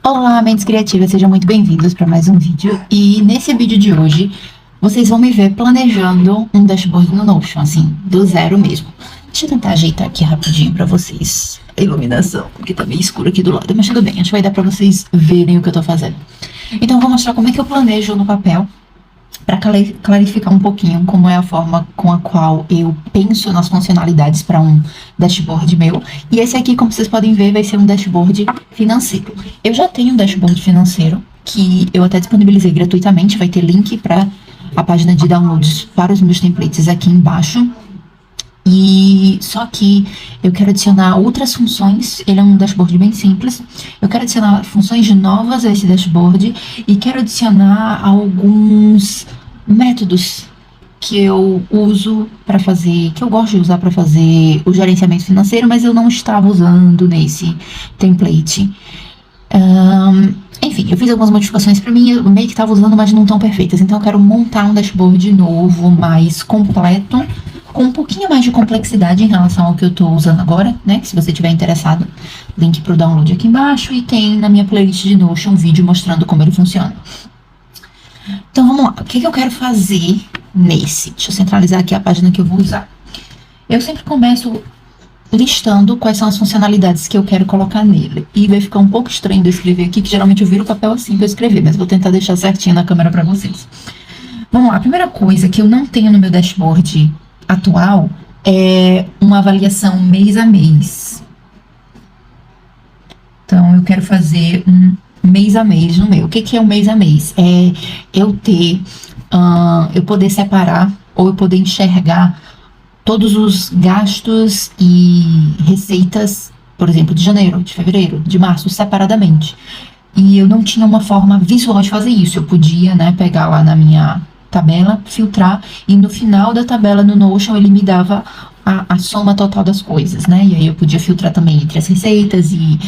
Olá, mentes criativas, sejam muito bem-vindos para mais um vídeo. E nesse vídeo de hoje, vocês vão me ver planejando um dashboard no Notion, assim, do zero mesmo. Deixa eu tentar ajeitar aqui rapidinho para vocês a iluminação, porque tá meio escuro aqui do lado, mas tudo bem, acho que vai dar para vocês verem o que eu tô fazendo. Então, eu vou mostrar como é que eu planejo no papel, para clarificar um pouquinho como é a forma com a qual eu penso nas funcionalidades para um dashboard meu. E esse aqui, como vocês podem ver, vai ser um dashboard financeiro. Eu já tenho um dashboard financeiro que eu até disponibilizei gratuitamente, vai ter link para a página de downloads para os meus templates aqui embaixo. E só que eu quero adicionar outras funções. Ele é um dashboard bem simples. Eu quero adicionar funções novas a esse dashboard e quero adicionar alguns métodos que eu uso para fazer, que eu gosto de usar para fazer o gerenciamento financeiro, mas eu não estava usando nesse template. Enfim, eu fiz algumas modificações para mim, eu meio que estava usando, mas não tão perfeitas. Então eu quero montar um dashboard novo, mais completo, com um pouquinho mais de complexidade em relação ao que eu estou usando agora, né? Que se você tiver interessado, link para o download aqui embaixo, e tem na minha playlist de Notion um vídeo mostrando como ele funciona. Então vamos lá, o que eu quero fazer nesse? Deixa eu centralizar aqui a página que eu vou usar. Eu sempre começo listando quais são as funcionalidades que eu quero colocar nele. E vai ficar um pouco estranho de eu escrever aqui, que geralmente eu viro o papel assim para escrever, mas vou tentar deixar certinho na câmera para vocês. Vamos lá, a primeira coisa que eu não tenho no meu dashboard atual é uma avaliação mês a mês. Então, eu quero fazer um mês a mês no meu. O que é um mês a mês? É eu ter, eu poder separar ou eu poder enxergar todos os gastos e receitas, por exemplo, de janeiro, de fevereiro, de março, separadamente. E eu não tinha uma forma visual de fazer isso. Eu podia, né, pegar lá na minha tabela, filtrar, e no final da tabela no Notion ele me dava a soma total das coisas, né? E aí eu podia filtrar também entre as receitas e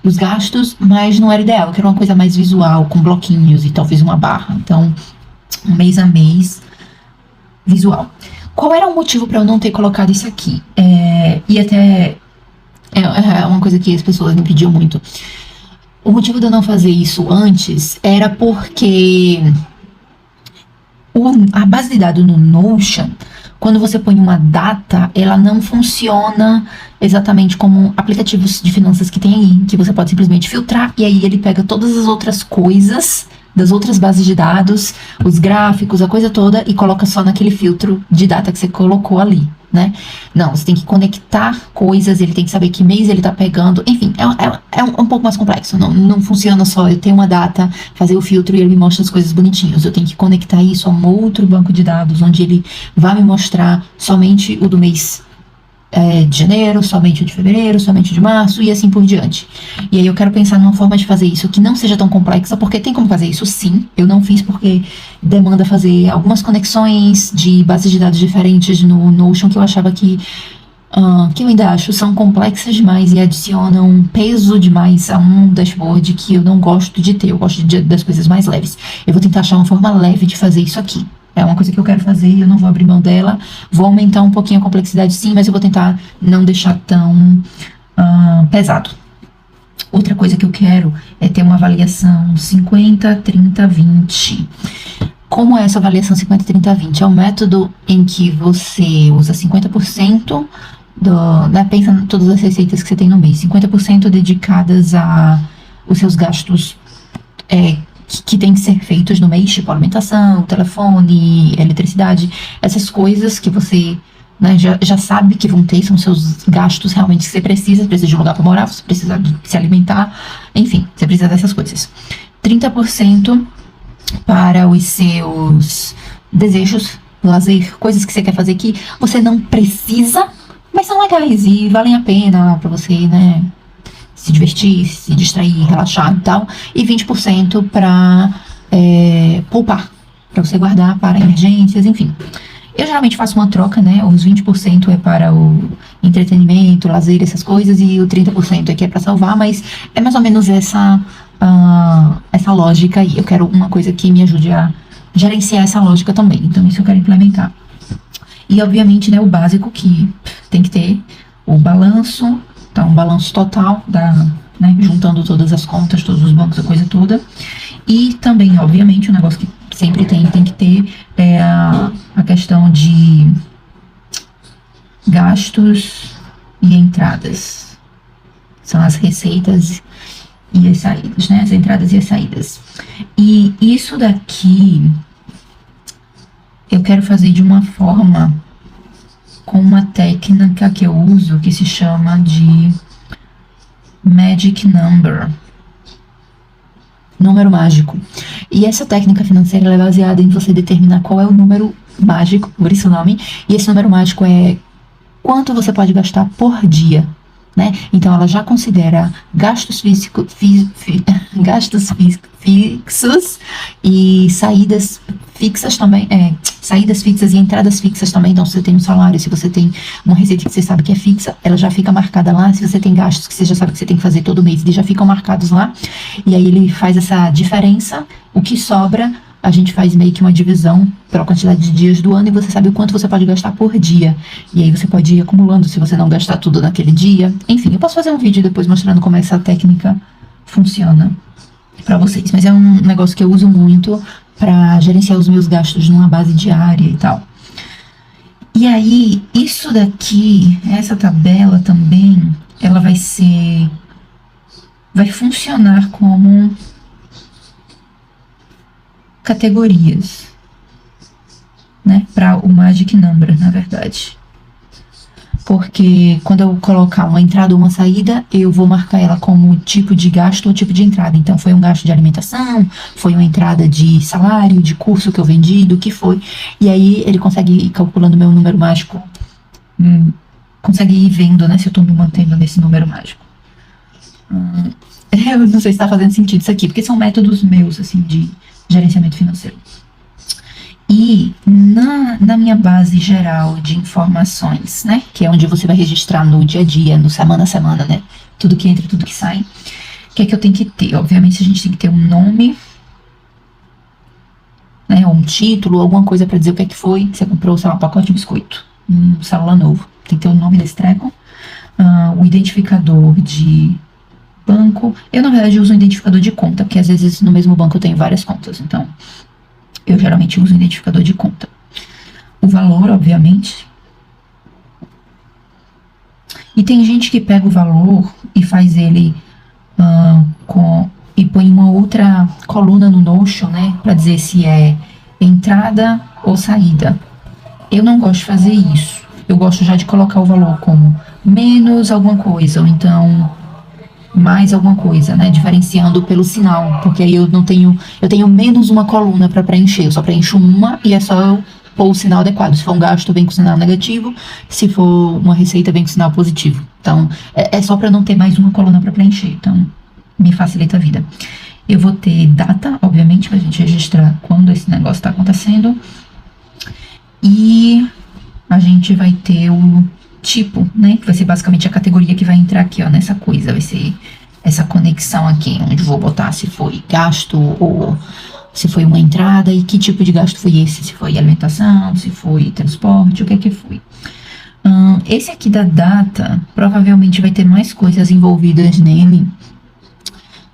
os gastos, mas não era ideal, eu queria uma coisa mais visual, com bloquinhos e talvez uma barra. Então, um mês a mês visual. Qual era o motivo para eu não ter colocado isso aqui? E até é uma coisa que as pessoas me pediam muito. O motivo de eu não fazer isso antes era porque a base de dados no Notion, quando você põe uma data, ela não funciona exatamente como aplicativos de finanças que tem aí, que você pode simplesmente filtrar e aí ele pega todas as outras coisas das outras bases de dados, os gráficos, a coisa toda, e coloca só naquele filtro de data que você colocou ali, né? Não, você tem que conectar coisas, ele tem que saber que mês ele tá pegando, enfim, é um pouco mais complexo, não funciona só eu ter uma data, fazer o filtro e ele me mostra as coisas bonitinhas, eu tenho que conectar isso a um outro banco de dados, onde ele vai me mostrar somente o do mês de janeiro, somente o de fevereiro, somente o de março e assim por diante. E aí eu quero pensar numa forma de fazer isso que não seja tão complexa, porque tem como fazer isso sim, eu não fiz porque demanda fazer algumas conexões de bases de dados diferentes no Notion que eu achava que eu ainda acho são complexas demais e adicionam peso demais a um dashboard que eu não gosto de ter, eu gosto das coisas mais leves. Eu vou tentar achar uma forma leve de fazer isso aqui. É uma coisa que eu quero fazer e eu não vou abrir mão dela. Vou aumentar um pouquinho a complexidade sim, mas eu vou tentar não deixar tão pesado. Outra coisa que eu quero é ter uma avaliação 50, 30, 20. Como é essa avaliação 50, 30, 20? É um método em que você usa 50% pensa em todas as receitas que você tem no mês. 50% dedicadas a os seus gastos que tem que ser feitos no mês, tipo alimentação, telefone, eletricidade, essas coisas que você, né, já sabe que vão ter, são seus gastos realmente que você precisa de um lugar para morar, você precisa de se alimentar, enfim, você precisa dessas coisas. 30% para os seus desejos, lazer, coisas que você quer fazer que você não precisa, mas são legais e valem a pena para você, né, se divertir, se distrair, relaxar e tal, e 20% para poupar, para você guardar para emergências, enfim. Eu geralmente faço uma troca, né, os 20% é para o entretenimento, lazer, essas coisas, e o 30% aqui é para salvar, mas é mais ou menos essa lógica aí. Eu quero uma coisa que me ajude a gerenciar essa lógica também, então isso eu quero implementar. E obviamente, né, o básico que tem que ter, o balanço. Então, o balanço total né? Juntando todas as contas, todos os bancos, a coisa toda. E também, obviamente, um negócio que sempre tem que ter é a questão de gastos e entradas. São as receitas e as saídas, né? As entradas e as saídas. E isso daqui eu quero fazer de uma forma com uma técnica que eu uso que se chama de Magic Number. Número mágico. E essa técnica financeira é baseada em você determinar qual é o número mágico, por isso o nome, e esse número mágico é quanto você pode gastar por dia, né? Então ela já considera gastos fixos e saídas fixas também, saídas fixas e entradas fixas também. Então, se você tem um salário, se você tem uma receita que você sabe que é fixa, ela já fica marcada lá. Se você tem gastos que você já sabe que você tem que fazer todo mês, eles já ficam marcados lá. E aí ele faz essa diferença, o que sobra, a gente faz meio que uma divisão pela quantidade de dias do ano e você sabe o quanto você pode gastar por dia. E aí você pode ir acumulando se você não gastar tudo naquele dia. Enfim, eu posso fazer um vídeo depois mostrando como essa técnica funciona para vocês. Mas é um negócio que eu uso muito para gerenciar os meus gastos numa base diária e tal. E aí, isso daqui, essa tabela também, ela vai funcionar como categorias, né, para o Magic Number, na verdade. Porque quando eu colocar uma entrada ou uma saída, eu vou marcar ela como tipo de gasto ou tipo de entrada. Então, foi um gasto de alimentação, foi uma entrada de salário, de curso que eu vendi, do que foi. E aí, ele consegue ir calculando meu número mágico, consegue ir vendo, né, se eu tô me mantendo nesse número mágico. Eu não sei se tá fazendo sentido isso aqui, porque são métodos meus, assim, de gerenciamento financeiro. E na minha base geral de informações, né, que é onde você vai registrar no dia a dia, no semana a semana, né, tudo que entra, tudo que sai, o que é que eu tenho que ter? Obviamente a gente tem que ter um nome, né, ou um título, alguma coisa para dizer o que é que foi. Você comprou, sei lá, um pacote de biscoito, um celular novo, tem que ter o nome desse treco, o identificador de banco. Eu, na verdade, uso um identificador de conta, porque às vezes no mesmo banco eu tenho várias contas, então eu geralmente uso um identificador de conta. O valor, obviamente. E tem gente que pega o valor e faz ele e põe uma outra coluna no Notion, né, para dizer se é entrada ou saída. Eu não gosto de fazer isso. Eu gosto já de colocar o valor como menos alguma coisa, ou então mais alguma coisa, né, diferenciando pelo sinal, porque aí eu tenho menos uma coluna para preencher, eu só preencho uma e é só eu pôr o sinal adequado. Se for um gasto, vem com sinal negativo, se for uma receita, vem com sinal positivo. Então, é só para não ter mais uma coluna para preencher, então me facilita a vida. Eu vou ter data, obviamente, pra gente registrar quando esse negócio tá acontecendo, e a gente vai ter o tipo, né, que vai ser basicamente a categoria que vai entrar aqui, ó, nessa coisa, vai ser essa conexão aqui, onde vou botar se foi gasto ou se foi uma entrada e que tipo de gasto foi esse, se foi alimentação, se foi transporte, o que é que foi. Esse aqui da data, provavelmente vai ter mais coisas envolvidas nele,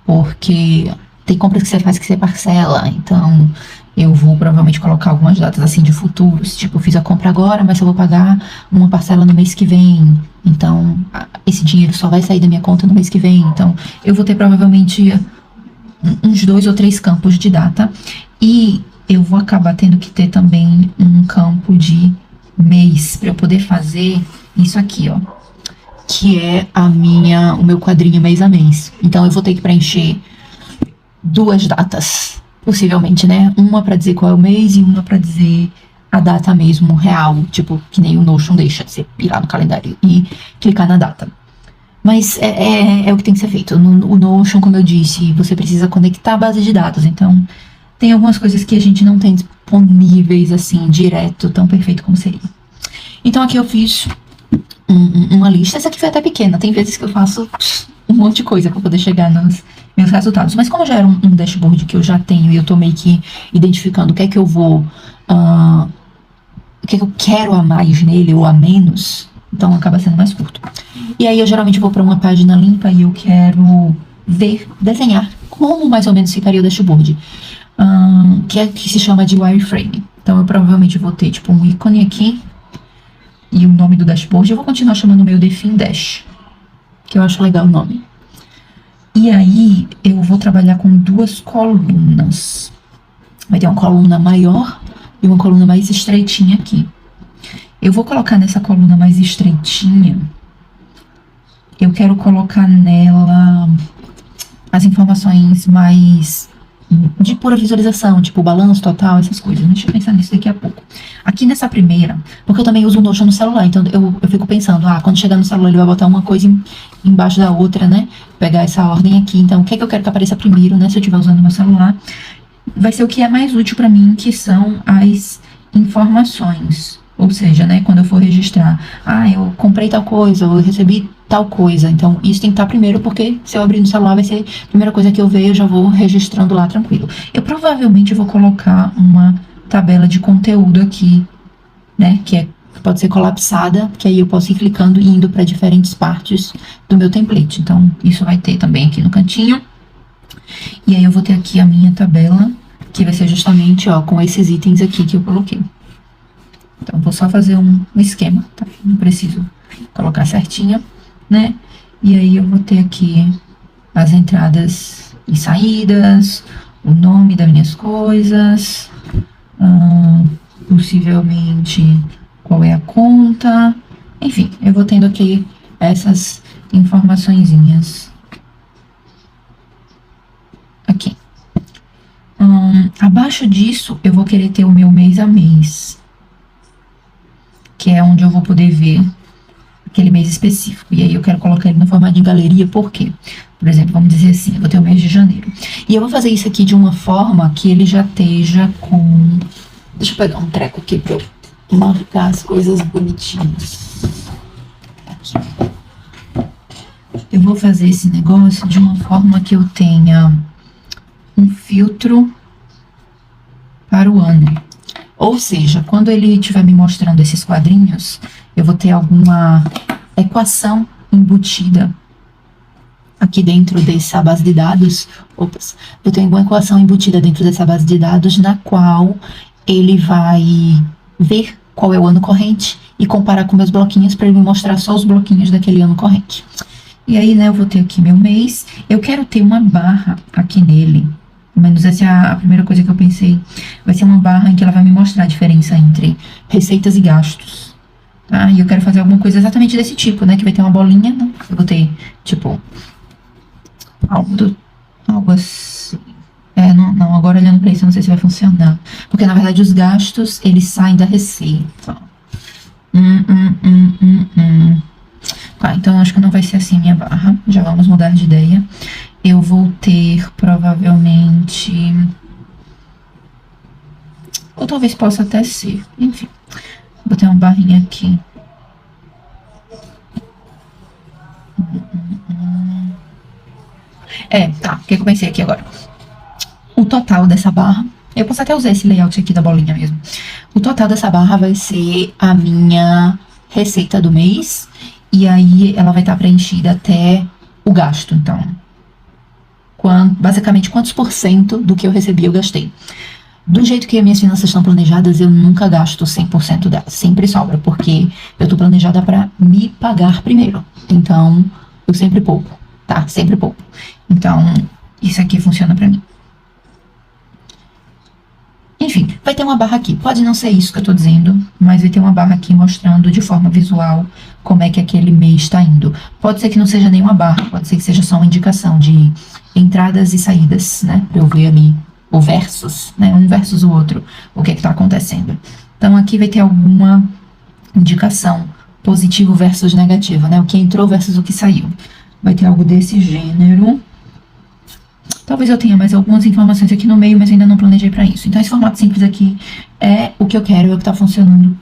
porque tem compras que você faz que você parcela, então eu vou provavelmente colocar algumas datas assim de futuros, tipo, eu fiz a compra agora, mas eu vou pagar uma parcela no mês que vem, então esse dinheiro só vai sair da minha conta no mês que vem, então eu vou ter provavelmente uns 2 ou 3 campos de data, e eu vou acabar tendo que ter também um campo de mês, para eu poder fazer isso aqui, ó, que é o meu quadrinho mês a mês. Então eu vou ter que preencher 2 datas, possivelmente, né? Uma para dizer qual é o mês e uma para dizer a data mesmo, real, tipo, que nem o Notion deixa de você ir lá no calendário e clicar na data. Mas é o que tem que ser feito. O Notion, como eu disse, você precisa conectar a base de dados, então tem algumas coisas que a gente não tem disponíveis assim, direto, tão perfeito como seria. Então aqui eu fiz uma lista. Essa aqui foi até pequena, tem vezes que eu faço um monte de coisa para poder chegar nos meus resultados, mas como já era um dashboard que eu já tenho e eu tô meio que identificando o que é que eu vou o que é que eu quero a mais nele ou a menos, Então acaba sendo mais curto. E aí eu geralmente vou para uma página limpa e eu quero desenhar como mais ou menos ficaria o dashboard, que se chama de wireframe. Então eu provavelmente vou ter tipo um ícone aqui e o nome do dashboard. Eu vou continuar chamando o meu Define Dash, que eu acho legal o nome. E aí eu vou trabalhar com duas colunas. Vai ter uma coluna maior e uma coluna mais estreitinha aqui. Eu vou colocar nessa coluna mais estreitinha, eu quero colocar nela as informações mais de pura visualização, tipo balanço total, essas coisas. Deixa eu pensar nisso daqui a pouco. Aqui nessa primeira, porque eu também uso o Notion no celular, então eu fico pensando, quando chegar no celular ele vai botar uma coisa embaixo da outra, né? Pegar essa ordem aqui. Então, o que é que eu quero que apareça primeiro, né? Se eu estiver usando o meu celular, vai ser o que é mais útil para mim, que são as informações. Ou seja, né, quando eu for registrar, eu comprei tal coisa, ou eu recebi tal coisa. Então, isso tem que estar primeiro, porque se eu abrir no celular, vai ser a primeira coisa que eu ver, eu já vou registrando lá tranquilo. Eu provavelmente vou colocar uma tabela de conteúdo aqui, né, que pode ser colapsada, que aí eu posso ir clicando e indo para diferentes partes do meu template. Então, isso vai ter também aqui no cantinho. E aí eu vou ter aqui a minha tabela, que vai ser justamente, com esses itens aqui que eu coloquei. Então, vou só fazer um esquema, tá? Não preciso colocar certinho, né? E aí eu vou ter aqui as entradas e saídas, o nome das minhas coisas, possivelmente qual é a conta, enfim, eu vou tendo aqui essas informaçõezinhas aqui. Abaixo disso, eu vou querer ter o meu mês a mês, que é onde eu vou poder ver aquele mês específico. E aí eu quero colocar ele no formato de galeria, por quê? Por exemplo, vamos dizer assim, eu vou ter o mês de janeiro. E eu vou fazer isso aqui de uma forma que ele já esteja com... Deixa eu pegar um treco aqui pra eu marcar as coisas bonitinhas. Aqui. Eu vou fazer esse negócio de uma forma que eu tenha um filtro para o ano. Ou seja, quando ele estiver me mostrando esses quadrinhos, eu vou ter alguma equação embutida aqui dentro dessa base de dados. Eu tenho uma equação embutida dentro dessa base de dados, na qual ele vai ver qual é o ano corrente e comparar com meus bloquinhos para ele me mostrar só os bloquinhos daquele ano corrente. E aí, né, eu vou ter aqui meu mês. Eu quero ter uma barra aqui nele. Pelo menos essa é a primeira coisa que eu pensei. Vai ser uma barra em que ela vai me mostrar a diferença entre receitas e gastos. Tá? E eu quero fazer alguma coisa exatamente desse tipo, né? Que vai ter uma bolinha, né? Eu vou ter, tipo, algo assim. Não, agora olhando pra isso, eu não sei se vai funcionar. Porque, na verdade, os gastos, eles saem da receita. Tá, então acho que não vai ser assim minha barra. Já vamos mudar de ideia. Eu vou ter, provavelmente... Ou talvez possa até ser. Enfim. Vou ter uma barrinha aqui. Tá. O que eu pensei aqui agora? O total dessa barra... Eu posso até usar esse layout aqui da bolinha mesmo. O total dessa barra vai ser a minha receita do mês. E aí ela vai estar preenchida até o gasto. Então... basicamente quantos por cento do que eu recebi eu gastei. Do jeito que as minhas finanças estão planejadas, eu nunca gasto 100% delas, sempre sobra, porque eu tô planejada para me pagar primeiro. Então, eu sempre poupo, tá? Sempre poupo. Então, isso aqui funciona para mim. Enfim, vai ter uma barra aqui. Pode não ser isso que eu tô dizendo, mas vai ter uma barra aqui mostrando de forma visual como é que aquele mês está indo. Pode ser que não seja nenhuma barra, pode ser que seja só uma indicação de entradas e saídas, né? Pra eu ver ali o versus, né? Um versus o outro, o que é que tá acontecendo. Então aqui vai ter alguma indicação, positivo versus negativo, né? O que entrou versus o que saiu. Vai ter algo desse gênero. Talvez eu tenha mais algumas informações aqui no meio, mas ainda não planejei para isso. Então esse formato simples aqui é o que eu quero, é o que tá funcionando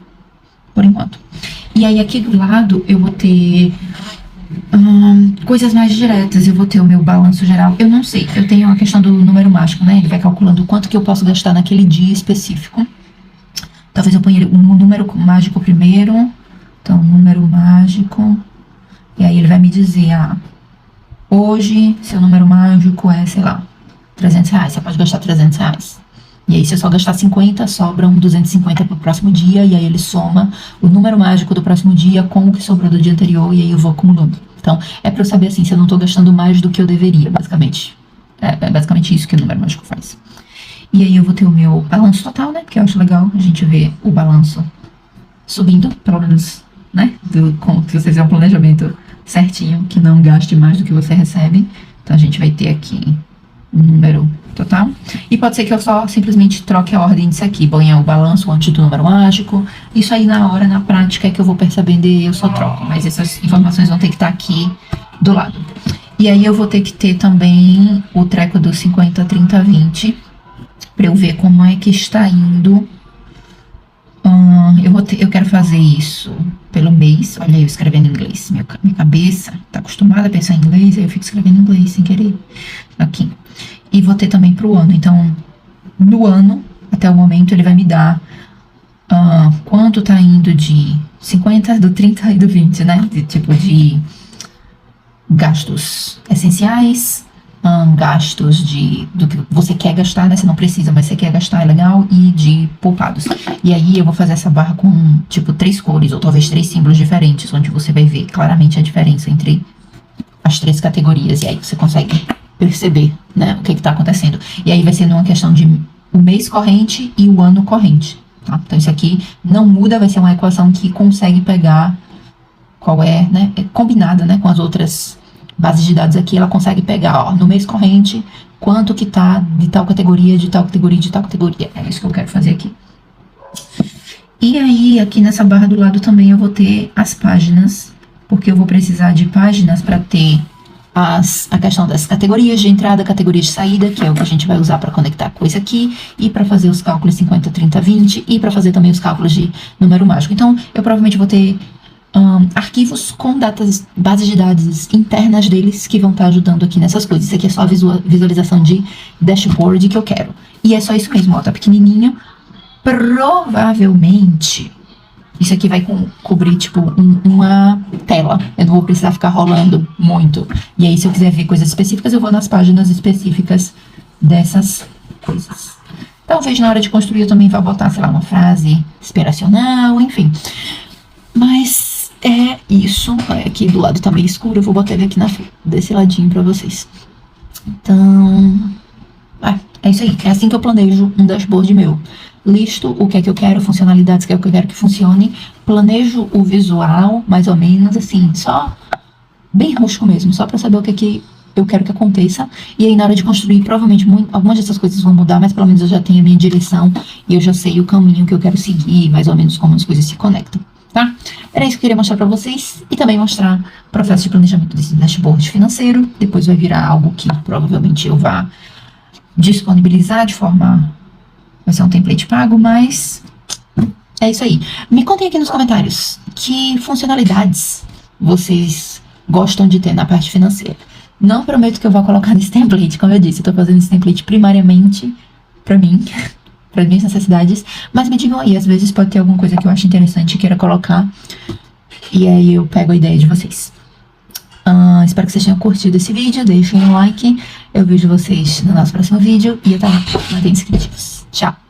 por enquanto. E aí aqui do lado eu vou ter coisas mais diretas. Eu vou ter o meu balanço geral. Eu não sei, eu tenho a questão do número mágico, né? Ele vai calculando quanto que eu posso gastar naquele dia específico. Talvez eu ponha um número mágico primeiro, Então, número mágico. E aí ele vai me dizer, hoje seu número mágico é, sei lá, R$300. Você pode gastar R$300. E aí, se eu só gastar 50, sobram 250 pro próximo dia. E aí ele soma o número mágico do próximo dia com o que sobrou do dia anterior. E aí eu vou acumulando. Então, é pra eu saber assim, se eu não tô gastando mais do que eu deveria, basicamente. É basicamente isso que o número mágico faz. E aí eu vou ter o meu balanço total, né? Porque eu acho legal a gente ver o balanço subindo, pelo menos, né? Como que vocês vêem um planejamento certinho, que não gaste mais do que você recebe. Então a gente vai ter aqui o número total. E pode ser que eu só simplesmente troque a ordem disso aqui, ponha o balanço antes do número mágico. Isso aí na hora, na prática, é que eu vou percebendo e eu só troco. Mas essas informações vão ter que estar aqui do lado. E aí eu vou ter que ter também o treco do 50, 30, 20, para eu ver como é que está indo. Eu quero fazer isso pelo mês. Olha eu escrevendo em inglês. Minha cabeça tá acostumada a pensar em inglês, aí eu fico escrevendo em inglês sem querer. Aqui. E vou ter também pro ano. Então, no ano, até o momento, ele vai me dar quanto tá indo de 50, do 30 e do 20, né? De gastos essenciais, gastos do que você quer gastar, né? Você não precisa, mas você quer gastar, é legal, e de poupados. E aí eu vou fazer essa barra com, 3 cores, ou talvez 3 símbolos diferentes, onde você vai ver claramente a diferença entre as 3 categorias. E aí você consegue perceber, né, o que tá acontecendo. E aí vai ser uma questão de o mês corrente e o ano corrente, tá? Então isso aqui não muda, vai ser uma equação que consegue pegar qual é, né, combinada, né, com as outras bases de dados aqui, ela consegue pegar, no mês corrente, quanto que tá de tal categoria, de tal categoria, de tal categoria. É isso que eu quero fazer aqui. E aí, aqui nessa barra do lado também eu vou ter as páginas, porque eu vou precisar de páginas para ter a questão das categorias de entrada, categoria de saída, que é o que a gente vai usar para conectar com isso aqui, e para fazer os cálculos 50, 30, 20, e para fazer também os cálculos de número mágico. Então, eu provavelmente vou ter arquivos com bases de dados internas deles que vão estar ajudando aqui nessas coisas. Isso aqui é só a visualização de dashboard que eu quero. E é só isso mesmo, ó, tá pequenininho. Provavelmente isso aqui vai cobrir, uma tela. Eu não vou precisar ficar rolando muito. E aí, se eu quiser ver coisas específicas, eu vou nas páginas específicas dessas coisas. Talvez na hora de construir eu também vá botar, sei lá, uma frase inspiracional, enfim. Mas é isso. Aqui do lado tá meio escuro, eu vou botar ele aqui desse ladinho pra vocês. Então, é isso aí. É assim que eu planejo um dashboard meu. Listo o que é que eu quero, funcionalidades que é o que eu quero que funcione. Planejo o visual, mais ou menos, assim, só bem rústico mesmo, só pra saber o que é que eu quero que aconteça. E aí, na hora de construir, provavelmente algumas dessas coisas vão mudar, mas pelo menos eu já tenho a minha direção e eu já sei o caminho que eu quero seguir, mais ou menos como as coisas se conectam. Tá? Era isso que eu queria mostrar pra vocês e também mostrar o processo de planejamento desse dashboard financeiro. Depois vai virar algo que provavelmente eu vá disponibilizar de forma... Vai ser um template pago, mas é isso aí. Me contem aqui nos comentários que funcionalidades vocês gostam de ter na parte financeira. Não prometo que eu vou colocar nesse template, como eu disse, eu tô fazendo esse template primariamente pra mim, para minhas necessidades, mas me digam aí, às vezes pode ter alguma coisa que eu acho interessante e queira colocar, e aí eu pego a ideia de vocês. Espero que vocês tenham curtido esse vídeo, deixem um like, eu vejo vocês no nosso próximo vídeo, e até lá, mantenham-se criativos. Tchau!